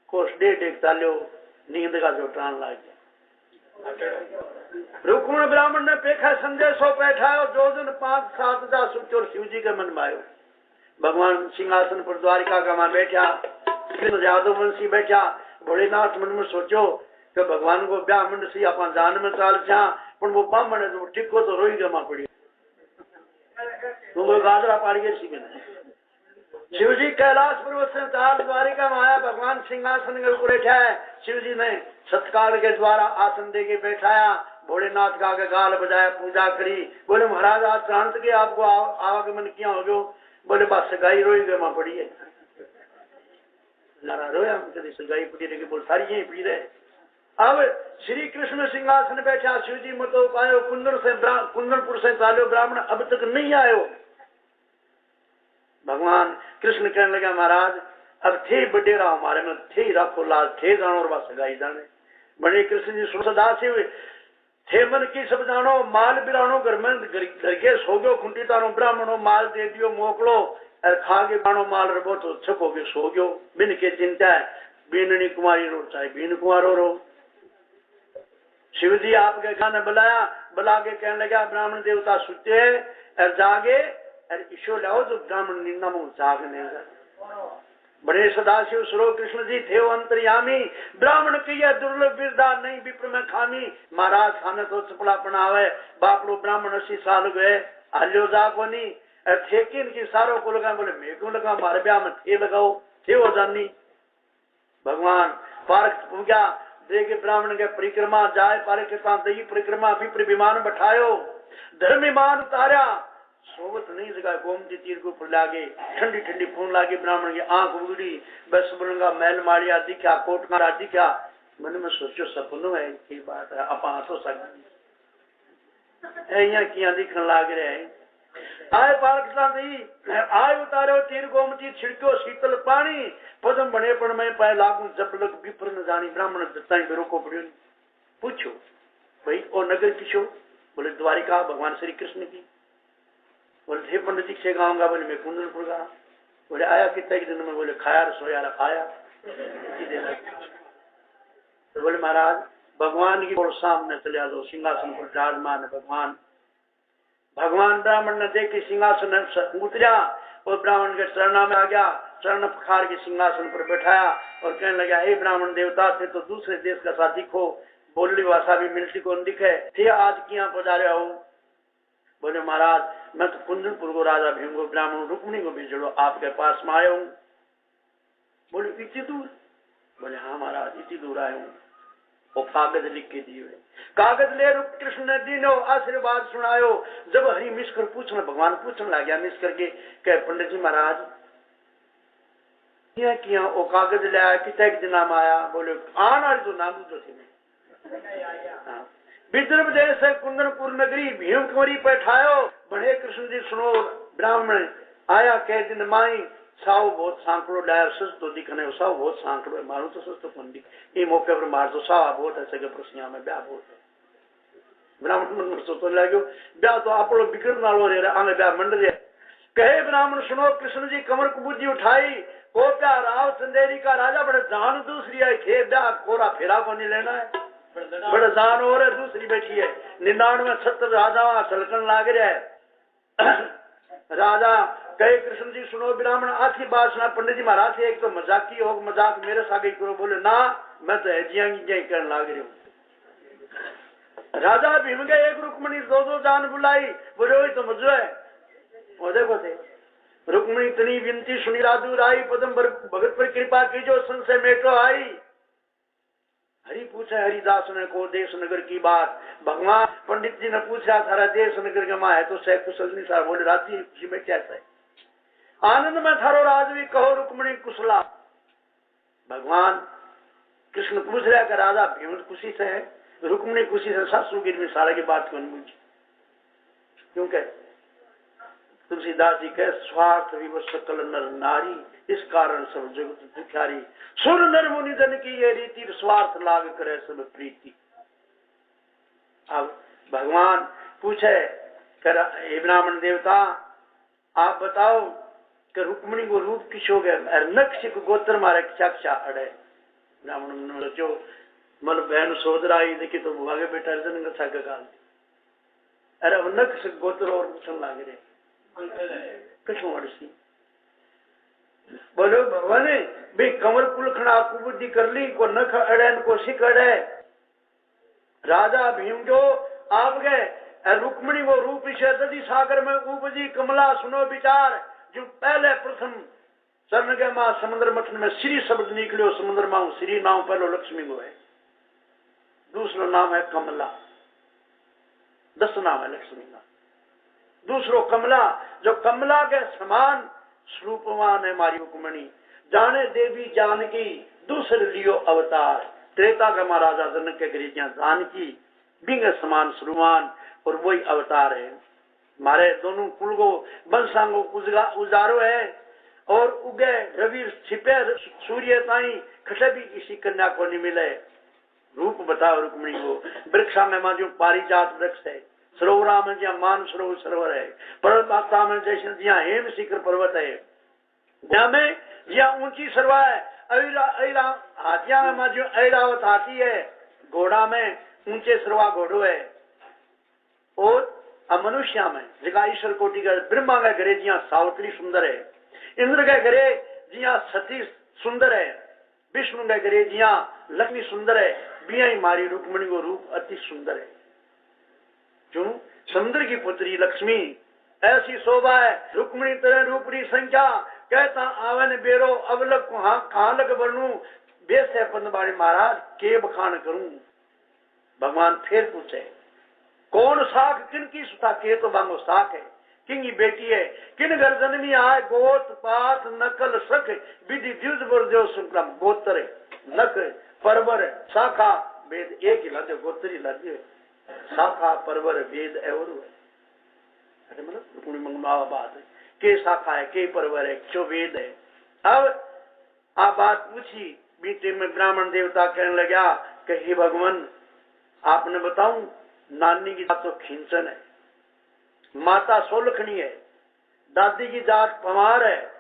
कोष डेढ़ तालो नींद का जो टान लाग गया। रुक्मण ब्राह्मण ने पेखा संदेशो बैठायो, जो दिन 5-7 जा सुचोर शिव जी के मन में आयो। भगवान सिंहासन पर द्वारिका का मां बैठा, यादव वंशी बैठा। भोलेनाथ मन में सोचो कि भगवान को ब्याह मंड सी अपन जान में चाल छा, पर वो ब्राह्मण है तो टिको तो रोई गमा पड़ी। तो गाजरा पाड़ी गई सी मैंने। शिव जी कैलाश पर्वत से चाल द्वारिका में आया, भगवान सिंहासन के ऊपर बैठा है। शिव जी ने सत्कार के द्वारा आसन दे के बैठाया, भोलेनाथ का गाल बजाया, पूजा करी। बोले महाराज आज प्रांत के आपको आवागमन किया हो गयो। बोले बस सगाई रोई गमा पड़ी है। नारा रोया कभी सगाई पड़ी रही, बोल सारी यही पी रहे। अब श्री कृष्ण सिंहासन बैठा, शिव जी मतो पायो, कुंदनपुर से चालो ब्राह्मण अब तक नहीं आयो। भगवान कृष्ण कहने लगा महाराज अब थे बडेरा हमारे में थे राखो लाल थे जानो और बस सगाई जाने। बड़े कृष्ण जी सुन सदा शिव थे मन की सब जानो, माल बिरानो घर में घर के सो गयो, खुंटी तानो ब्राह्मणो माल दे दियो मोकलो, और खा के बानो माल रबो तो छको के सो गयो। बिन के चिंता है बीननी कुमारी रो चाहे बीन कुमारो रो। शिव जी आपके गाने बुलाया, बुला के कहने लगा ब्राह्मण देवता सुते और जागे और ईश्वर लाओ जो ब्राह्मण निंदा में जागने। बड़े सदाशिव सुरो कृष्ण जी थे अंतर्यामी, ब्राह्मण किया दुर्लभ विरदा नहीं विप्र में खामी। महाराज खाने तो चपड़ा पनावे, बापड़ो ब्राह्मण 80 साल गए हल्यो जा को नहीं थे की सारों को लगा। बोले मेरे को लगा हमारे ब्याह में थे लगाओ थे हो जानी। भगवान पार्क पूजा देखे ब्राह्मण के परिक्रमा जाए, पार्क के साथ दही परिक्रमा विप्र विमान बैठायो, धर्म विमान उतारा, सोवत नहीं लगा। गोमती तीर को ऊपर लागे, ठंडी ठंडी खून लागे, ब्राह्मण की आंख उगड़ी, बस बनगा महल मारिया दिखा, कोट मारा दिखा। मन में सोचो सपनों है की बात है, अपा तो सकती किया दिखने लाग रहे हैं। आए पार्क आए उतारो तीर गोमती छिड़को शीतल पानी, पदम बने पण में पाए लागू जब लग विप्र न जानी। ब्राह्मण दत्ता को पड़ियो पूछो भाई और नगर किशो। बोले द्वारिका भगवान श्री कृष्ण की। बोले थे पंडित जी से गाऊंगा। बोले मैं कुंदनपुर का। बोले आया कितने दिन में। बोले खाया सोया आया। तो बोले महाराज भगवान की और सामने चले आ दो, सिंहासन पर विराजमान है भगवान। भगवान ब्राह्मण ने देखी सिंहासन उतरा और ब्राह्मण के चरणा में आ गया, चरण पखार के सिंहासन पर बैठाया और कहने लगा हे ब्राह्मण देवता थे तो दूसरे देश का सा दिखो, बोलने भाषा भी मिलती को दिखे थे, आज क्या पधारे हो। बोले महाराज मैं तो कुंदनपुर को राजा भेंगो ब्राह्मण रुक्मणी को भी जोड़ो आपके पास में आया हूँ। बोले इतनी दूर। बोले हाँ महाराज इतनी दूर आया हूँ। वो कागज लिख के दिए, कागज ले रुक कृष्ण ने दीनो आशीर्वाद सुनायो। जब हरि मिस कर पूछना भगवान पूछने लग गया मिस करके कह पंडित जी महाराज क्या किया वो कागज ले आया कितने दिन नाम आया। बोले आन वाली तो नाम तो थे विदर्भ देश है कुंदनपुर नगरी भीम कुंवरी बैठायो। बड़े कृष्ण जी सुनो ब्राह्मण आया कह दिन माई साव बहुत सांकड़ो डायर सच तो दिखने साव बहुत सांकड़ो है मारू तो सच तो कौन दिख ये मौके पर मार तो सावा बहुत है सगे प्रश्न में ब्याह बहुत है। ब्राह्मण मन में सोचने लगे ब्याह तो आप लोग बिगड़ ना लो रे आगे ब्याह मंड रहे कहे ब्राह्मण सुनो, कृष्ण जी कमर को बुद्धि उठाई, को क्या राव चंदेरी का राजा बड़े जान दूसरी है, खे ब्याह कोरा फेरा को नहीं लेना है, बड़े जान और है, दूसरी बैठी है 99 राजा छलकन लाग रहा है। राजा कहे कृष्ण जी सुनो, ब्राह्मण आखी बात सुना, पंडित जी महाराज एक तो मजाकी हो, मजाक मेरे सागे करो। बोले ना, मैं तो जियांगी करने लाग रही हूँ। राजा भीम गए, एक रुक्मणी दो जान बुलाई, बोले तो मजो है। और देखो थे रुक्मणी तनी विनती सुनी राजू आई, पदम भगत पर कृपा की जो संशय मेटो आई। हरि पूछा हरिदास ने को देश नगर की बात, भगवान पंडित जी ने पूछा सारा देश नगर के माँ है तो सह कुशल नहीं सारा। बोले राती खुशी में कैसा है, आनंद में थारो राजवी कहो रुक्मणी कुशला। भगवान कृष्ण पूछ रहा है कि राजा भीम खुशी से है, रुक्मणी खुशी से, सासू गिर में सारा की बात क्यों नहीं पूछी? क्यों कहे तुलसीदास जी कहे स्वार्थ विवश सकल नर नारी, इस कारण सब जगत दुखारी। सुर नर मुनि जन की ये रीति, स्वार्थ लाग करे सब प्रीति। अब भगवान पूछे हे ब्राह्मण देवता आप बताओ कि रुक्मणी को रूप किस हो गया, नक्श को गोत्र मारे चाक्षा अड़े। ब्राह्मण ने सोचो मल बहन सोदरा आई देखी तो आगे बेटा अर्जन का छाग गाल, अरे नक्श गोत्र और पूछन लाग रहे कछू अड़सी। बोलो भगवान भाई कमर कुलखड़ा कुबुद्धि कर ली, को नख अड़े को सिख अड़े। राजा भीम जो आप गए रुक्मणी वो रूप दधी सागर में उपजी कमला सुनो विचार। जो पहले प्रथम चरण के मां समुद्र मथन में श्री शब्द निकलो, समुद्र मां श्री नाम पहलो लक्ष्मी को है, दूसरा नाम है कमला, 10 नाम है लक्ष्मी का, दूसरो कमला। जो कमला के समान स्वरूपवान है मारी रुक्मणी, जाने देवी जानकी दूसरे लियो अवतार। त्रेता का महाराजा जनक के गरीजियां जानकी बिंग समान स्वरूपवान और वही अवतार है। मारे दोनों कुल को वंशांगो उजारो है और उगे रवि छिपे सूर्य ताई खटे भी इसी कन्या को नहीं मिले। रूप बताओ रुक्मणी को, वृक्षा में मां जो पारिजात वृक्ष है, सरोवरा में जहाँ मान सरोवर है, पर्वत में जैसे जहाँ हेम शिखर पर्वत है, जहाँ में जहाँ ऊंची सरवा है, हाथिया में मां जो ऐरावत हाथी है, घोड़ा में ऊंचे सरवा घोड़ो है, और मनुष्य में जगह ईश्वर कोटि का ब्रह्मा का घरे जिया सावत्री सुंदर है, इंद्र के घरे जिया सती सुंदर है, विष्णु के घरे जिया लक्ष्मी सुंदर है, बिया ही मारी रुक्मणी को रूप अति सुंदर है। क्यों? समुद्र की पुत्री लक्ष्मी ऐसी शोभा है, रुक्मणी तरह रूपरी संख्या कहता आवन बेरो अवलक कहाँ लग वर्णू बेस है पंदबाड़ी महाराज के बखान करूं। भगवान फिर पूछे कौन साख किन की सुता के तो बांगो साख है, किन की बेटी है, किन घर जन्मी आए, गोत पात नकल सख विधि द्युज वर्जो शुक्लम। गोत्र नक परवर शाखा वेद एक ही लगे, गोत्री लगे शाखा परवर वेद और मतलब रुक्मणी मंगलवा बात है के शाखा है के परवर है क्यों वेद है। अब आप बात पूछी बीते में ब्राह्मण देवता कहने लगा कि हे भगवान आपने बताऊं नानी की जात तो खिंचन है, माता सोलखनी है, दादी की जात पवार है,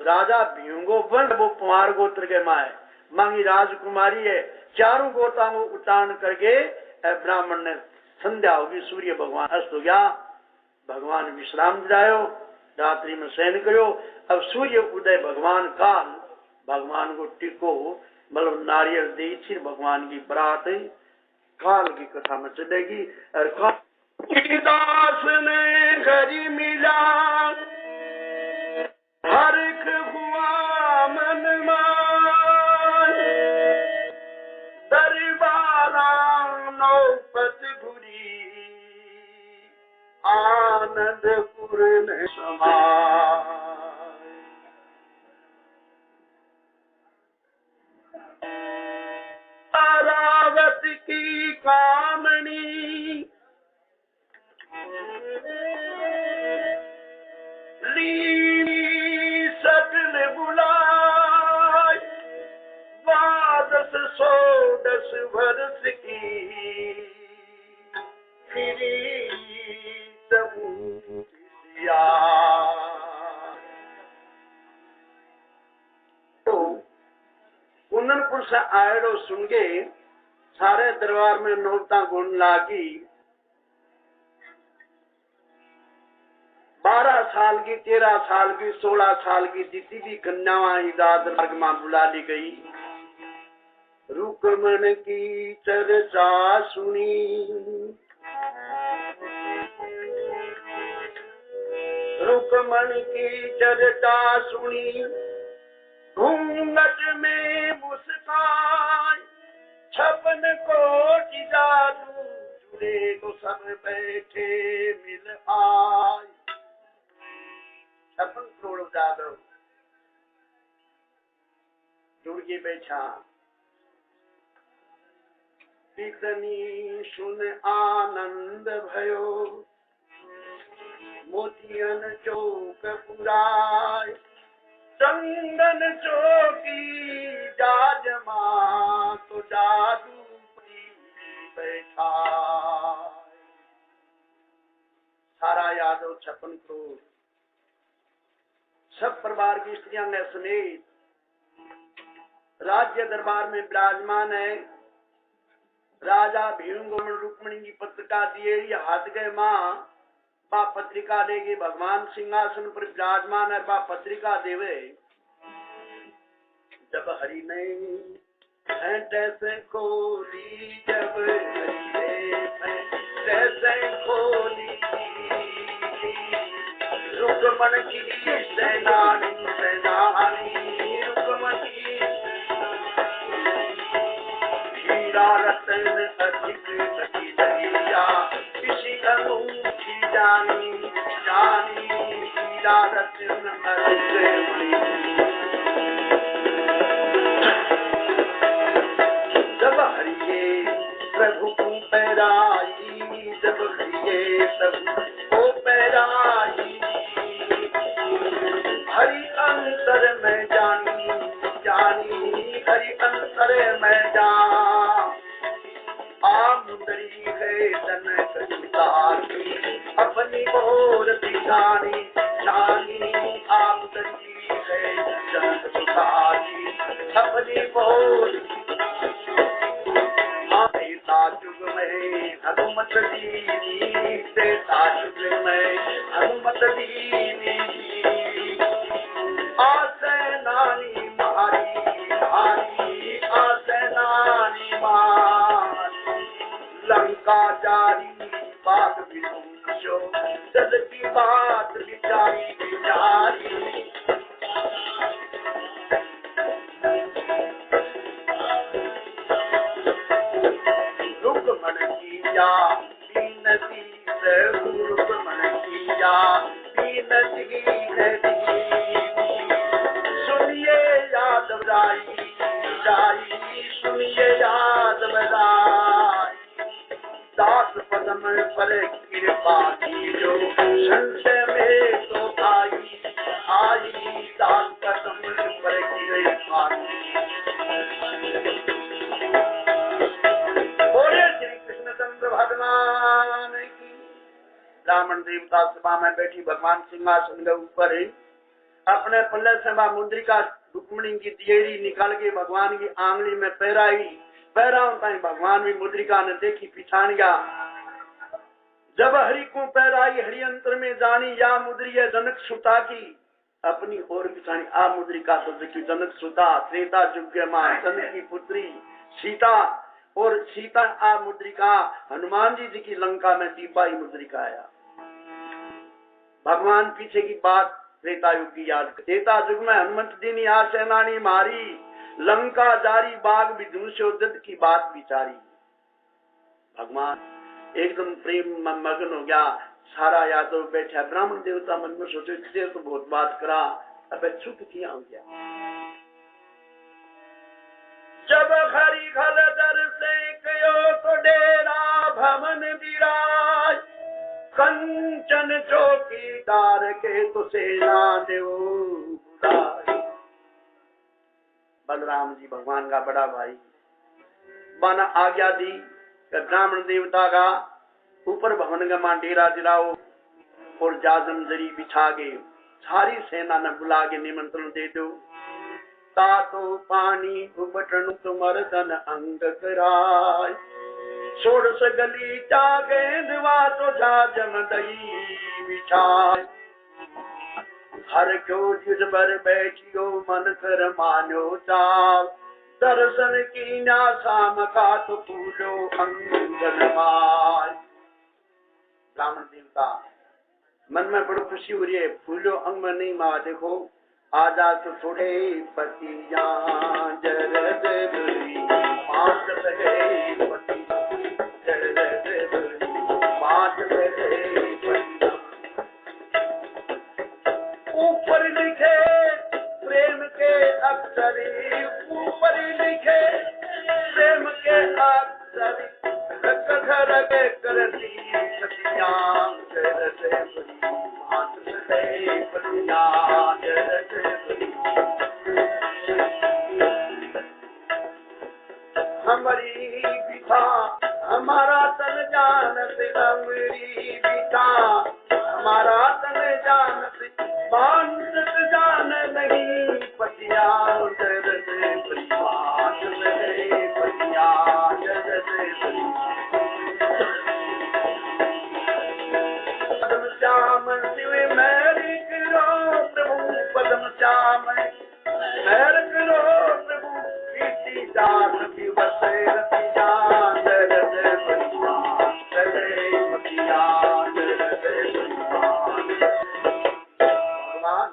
राजा भींगो वन वो पवार गोत्र के माँ है, मांगी राजकुमारी है। चारों गोता को उतान करके ब्राह्मण ने संध्या होगी, सूर्य भगवान अस्त हो गया, भगवान विश्राम जायो, रात्रि में शयन करो। अब सूर्य उदय भगवान काल भगवान को टिको मतलब नारियल दी फिर भगवान की बरात काल की कथा में चलेगी। और दास ने घरी मिला हर्ष हुआ मन मान, दरबारा नौपत भुरी आनंदपुर में समाए। अरावती की कामनी ली सकल बुलाए, 12 वर्ष की फिरी या तो कुंदनपुर से आयड़ो सुन के सारे दरबार में नौता गुण लागी। 12 साल की, 13 साल की, 16 साल की जितनी भी कन्यावां हिदायत मार्ग में बुला ली गई। रुकमन की चर्चा सुनी, रुकमन की चर्चा सुनी, घूंघट में मुस्कान, 56 कोटि जादू जुड़े तो सब बैठे मिल आए। 56 करोड़ जादू जुड़ के बैठा। कितनी सुन आनंद भयो, मोतियन चौक पुराय, चंदन चौकी जाजमा तो जादू बैठा। सारा यादव 56 करोड़ सब परिवार की स्त्रियां ने समेत राज्य दरबार में विराजमान है। राजा भीमगोमन रुक्मणी की पत्रिका दिए हाथ गए माँ बा पत्रिका देगी। भगवान सिंहासन पर विराजमान है, बा पत्रिका देवे। जब हरि ने ऐसे खोली, जब ऐसे खोली, रुक्मण की सेनानी सेनानी, रुक्मण की हीरा रतन अधिक सखी दरिया, किसी अनूठी जानी जानी, हीरा रतन अधिक। जब हरिये प्रभु को पैराई, जब हरिये प्रभु को पैराई, हरि अंतर में जानी जानी, हरि अंतर में जान। आमुदरी है जनक सुतारी, अपनी ओर दिखानी जानी। आमुदरी है जनक सुतारी, अपनी ओर। ताजुग में हनुमत दीनी, से ताजुग में हनुमत दीनी, आसे नानी मारी मारी, आसे नानी मारी। लंका जारी बात विदुषो, जल की बात विचारी विचारी। रुक्मण किया बीनती से, रुक्मण किया बीनती नदी। सुनिए यादव राई राई, सुनिए यादव राई। दास पदम पर कृपा की जो, संशय में तो आई आई। दास पदम पर कृपा बोले श्री कृष्णचंद्र भगवान की। ब्राह्मण देवता सभा में बैठी भगवान सिंहासन के ऊपर अपने पल्ले से मुद्रिका रुक्मणी की दियरी निकाल के भगवान की आंगली में पैराई। पैराओं ताई भगवान भी मुद्रिका ने देखी पिछाड़ गया। जब हरि को पैराई हरि अंतर में जानी, या मुद्री है जनक सुता की, अपनी ओर पिछाड़ी। आ मुद्रिका तो देखी जनक सुता, त्रेता युग मां जनक की पुत्री सीता। और सीता आ मुद्रिका हनुमान जी की लंका में दीपाई मुद्रिका आया। भगवान पीछे की बात त्रेता युग की याद। त्रेता युग में हनुमंत जी ने आ सेनानी मारी, लंका जारी बाग विध्वंसोद्यत की बात विचारी। भगवान एकदम प्रेम में मगन हो गया। सारा यादव बैठा, ब्राह्मण देवता मन में सोचो इससे तो बहुत बात करा, अब चुप किया हो गया। जब हरि घल दर से कयो तो डेरा भवन विराज, कंचन चौकीदार के तो सेना देव बुलाए। बलराम जी भगवान का बड़ा भाई बना आज्ञा दी, ब्राह्मण देवता का ऊपर भवन का मां डेरा दिलाओ। और जाजम जरी बिछा के सारी सेना ने बुला के निमंत्रण दे दो। तातो पानी उबटन तुमर तन अंग कराय, सोड़ सगली चागेंदवा तो जाजम दई बिछाय। हर क्यों जिस पर बैठियो मन कर मानो चाव, दर्शन की न्यासाम का तो पूजो अंगन माय। ब्राह्मण देवता मन में बड़ी खुशी हो रही है, फूलो अंग में नहीं माँ देखो आजा तो थोड़े पतिया जरद बुरी पांच बहे पति जरद बुरी पांच बहे पति। ऊपर लिखे प्रेम के अक्षर, ऊपर लिखे प्रेम के अक्षर, कधर के करती पतिया जरद बुरी पांच बहे पतिया जरद बुरी। हमारी बिठा हमारा तन जानत, हमारी बिठा हमारा तन जानत, मानत जान नहीं पतिया जरद बुरी पांच बहे पतिया जरद बुरी। पद्म श्याम शिव मैरी करो प्रभु, पद्म श्याम मैर करो प्रभु, कीर्ति जान दिवस रतिया जरद बुरी पतिया जरद बुरी। भगवान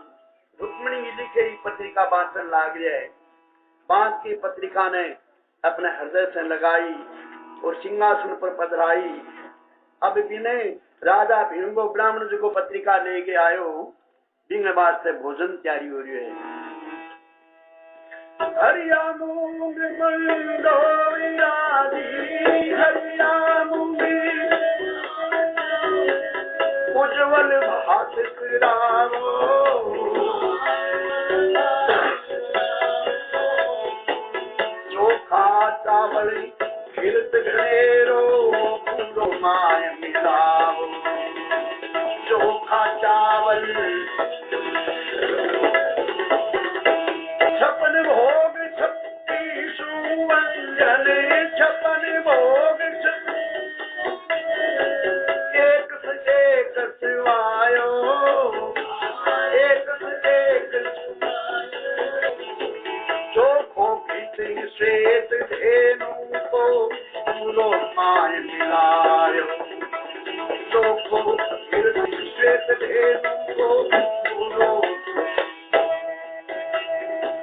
रुक्मिणी जी लिखे पत्रिका बांटन लाग रहा है। बांध की पत्रिका ने अपने हृदय से लगाई और सिंहासन पर पधराई। अब बिने राजा भिंगो ब्राह्मण जी को पत्रिका लेके आयो, बिंग बात से भोजन तैयारी हो रही है। हरिया मूंग मंडो विराजी, हरिया मूंगी उज्जवल भात सिरावो, चोखा चावल खिरत घनेरो पूरो माय मिलाओ। चोखा चावल छप्पन भोग छत्तीस व्यंजन, छप्पन भोग एक से एक सिवायो, एक से एक चोखो पीते श्वेत धेनु को पूरो माय मिलायो। चोखो श्वेत धेनु को पूरो।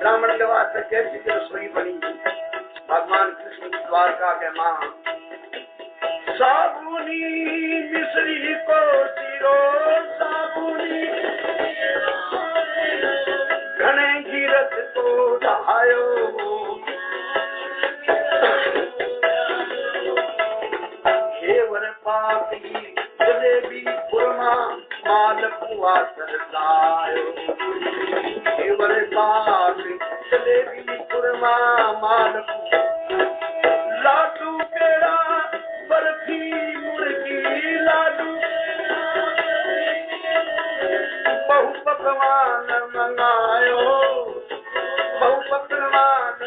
ब्राह्मण के वास्ते कैसी रसोई बनी। भगवान कृष्ण द्वारका के मां साबुनी मिश्री को सिरो, साबुनी घने गिरत को ढहायो। घेवर पापी जलेबी खुरमा मालपुआ सरसायो। घेवर पापी जलेबी खुरमा मालपुआ, लाडू पेड़ा बर्फी मुर्गी लाडू, बहु पकवान मंगायो, बहु पकवान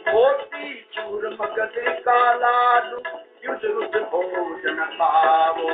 मोती चूर मगज का लाडू, युद्ध रुद्ध भोजन खाओ।